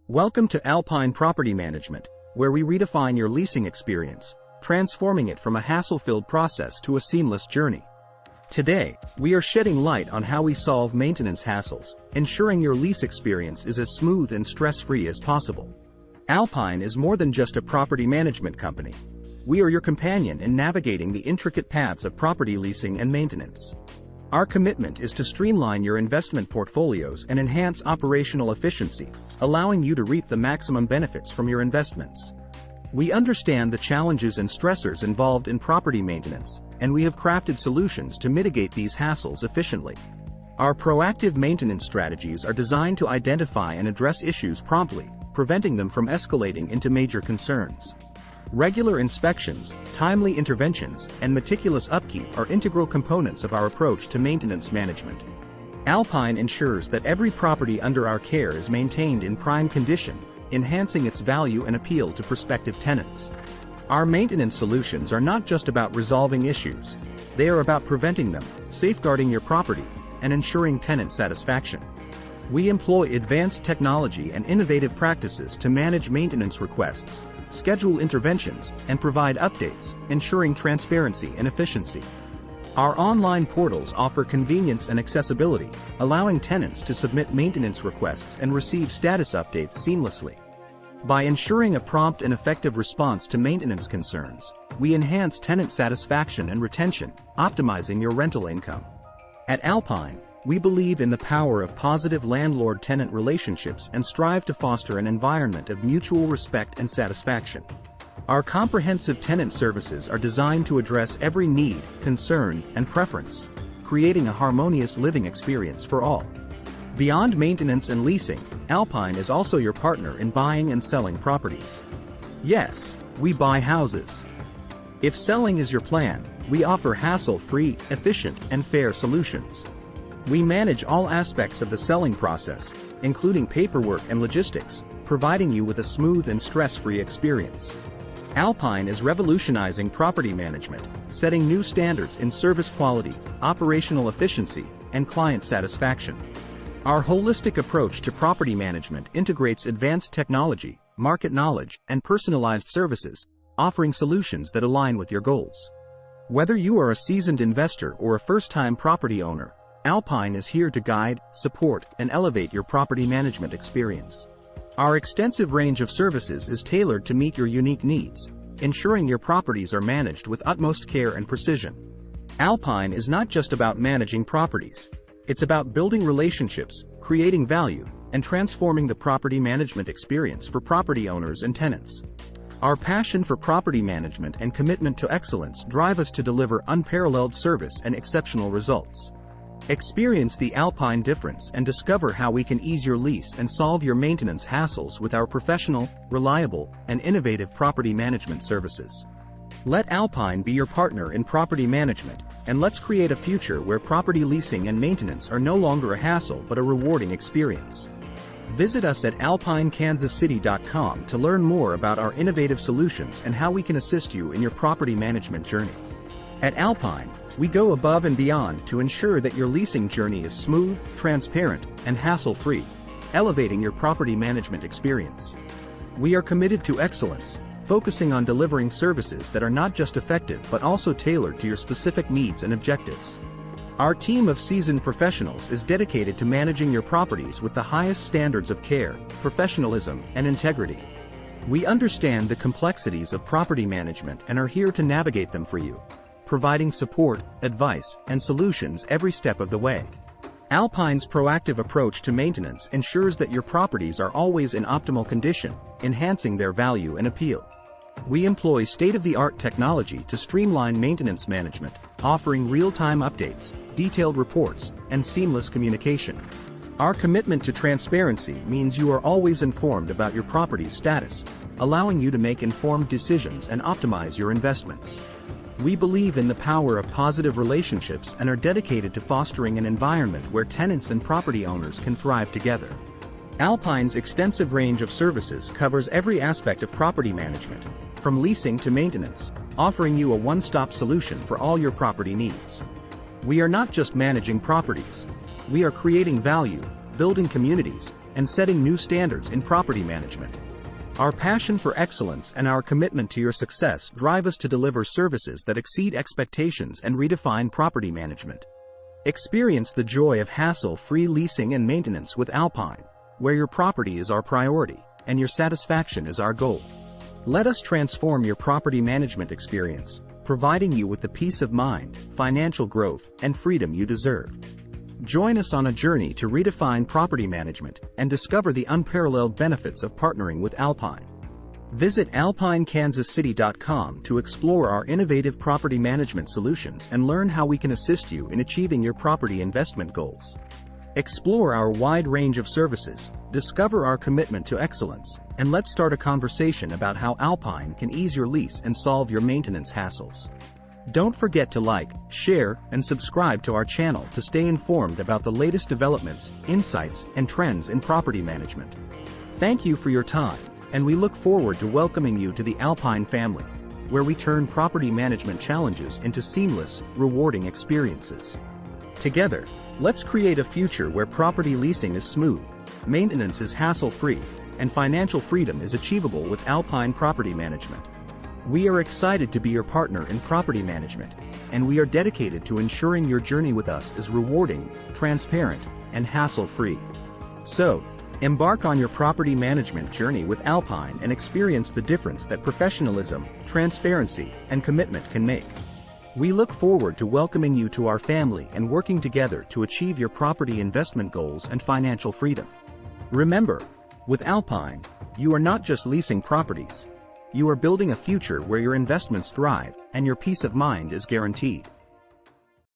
Welcome to Alpine Property Management, where we redefine your leasing experience, transforming it from a hassle-filled process to a seamless journey. Today, we are shedding light on how we solve maintenance hassles, ensuring your lease experience is as smooth and stress-free as possible. Alpine is more than just a property management company. We are your companion in navigating the intricate paths of property leasing and maintenance. Our commitment is to streamline your investment portfolios and enhance operational efficiency, allowing you to reap the maximum benefits from your investments. We understand the challenges and stressors involved in property maintenance, and we have crafted solutions to mitigate these hassles efficiently. Our proactive maintenance strategies are designed to identify and address issues promptly, preventing them from escalating into major concerns. Regular inspections, timely interventions, and meticulous upkeep are integral components of our approach to maintenance management. Alpine ensures that every property under our care is maintained in prime condition, enhancing its value and appeal to prospective tenants. Our maintenance solutions are not just about resolving issues, they are about preventing them, safeguarding your property, and ensuring tenant satisfaction. We employ advanced technology and innovative practices to manage maintenance requests, schedule interventions, and provide updates, ensuring transparency and efficiency. Our online portals offer convenience and accessibility, allowing tenants to submit maintenance requests and receive status updates seamlessly. By ensuring a prompt and effective response to maintenance concerns, we enhance tenant satisfaction and retention, optimizing your rental income. At Alpine, we believe in the power of positive landlord-tenant relationships and strive to foster an environment of mutual respect and satisfaction. Our comprehensive tenant services are designed to address every need, concern, and preference, creating a harmonious living experience for all. Beyond maintenance and leasing, Alpine is also your partner in buying and selling properties. Yes, we buy houses. If selling is your plan, we offer hassle-free, efficient, and fair solutions. We manage all aspects of the selling process, including paperwork and logistics, providing you with a smooth and stress-free experience. Alpine is revolutionizing property management, setting new standards in service quality, operational efficiency, and client satisfaction. Our holistic approach to property management integrates advanced technology, market knowledge, and personalized services, offering solutions that align with your goals. Whether you are a seasoned investor or a first-time property owner, Alpine is here to guide, support, and elevate your property management experience. Our extensive range of services is tailored to meet your unique needs, ensuring your properties are managed with utmost care and precision. Alpine is not just about managing properties. It's about building relationships, creating value, and transforming the property management experience for property owners and tenants. Our passion for property management and commitment to excellence drive us to deliver unparalleled service and exceptional results. Experience the Alpine difference and discover how we can ease your lease and solve your maintenance hassles with our professional, reliable, and innovative property management services. Let Alpine be your partner in property management, and let's create a future where property leasing and maintenance are no longer a hassle but a rewarding experience. Visit us at alpinekansascity.com to learn more about our innovative solutions and how we can assist you in your property management journey. At Alpine, we go above and beyond to ensure that your leasing journey is smooth, transparent, and hassle-free, elevating your property management experience. We are committed to excellence, focusing on delivering services that are not just effective but also tailored to your specific needs and objectives. Our team of seasoned professionals is dedicated to managing your properties with the highest standards of care, professionalism, and integrity. We understand the complexities of property management and are here to navigate them for you, providing support, advice, and solutions every step of the way. Alpine's proactive approach to maintenance ensures that your properties are always in optimal condition, enhancing their value and appeal. We employ state-of-the-art technology to streamline maintenance management, offering real-time updates, detailed reports, and seamless communication. Our commitment to transparency means you are always informed about your property's status, allowing you to make informed decisions and optimize your investments. We believe in the power of positive relationships and are dedicated to fostering an environment where tenants and property owners can thrive together. Alpine's extensive range of services covers every aspect of property management, from leasing to maintenance, offering you a one-stop solution for all your property needs. We are not just managing properties. We are creating value, building communities, and setting new standards in property management. Our passion for excellence and our commitment to your success drive us to deliver services that exceed expectations and redefine property management. Experience the joy of hassle-free leasing and maintenance with Alpine, where your property is our priority and your satisfaction is our goal. Let us transform your property management experience, providing you with the peace of mind, financial growth, and freedom you deserve. Join us on a journey to redefine property management and discover the unparalleled benefits of partnering with Alpine. Visit alpinekansascity.com to explore our innovative property management solutions and learn how we can assist you in achieving your property investment goals. Explore our wide range of services, discover our commitment to excellence, and let's start a conversation about how Alpine can ease your lease and solve your maintenance hassles. Don't forget to like, share, and subscribe to our channel to stay informed about the latest developments, insights, and trends in property management. Thank you for your time, and we look forward to welcoming you to the Alpine family, where we turn property management challenges into seamless, rewarding experiences. Together, let's create a future where property leasing is smooth, maintenance is hassle-free, and financial freedom is achievable with Alpine Property Management. We are excited to be your partner in property management, and we are dedicated to ensuring your journey with us is rewarding, transparent, and hassle-free. So, embark on your property management journey with Alpine and experience the difference that professionalism, transparency, and commitment can make. We look forward to welcoming you to our family and working together to achieve your property investment goals and financial freedom. Remember, with Alpine, you are not just leasing properties. You are building a future where your investments thrive and your peace of mind is guaranteed.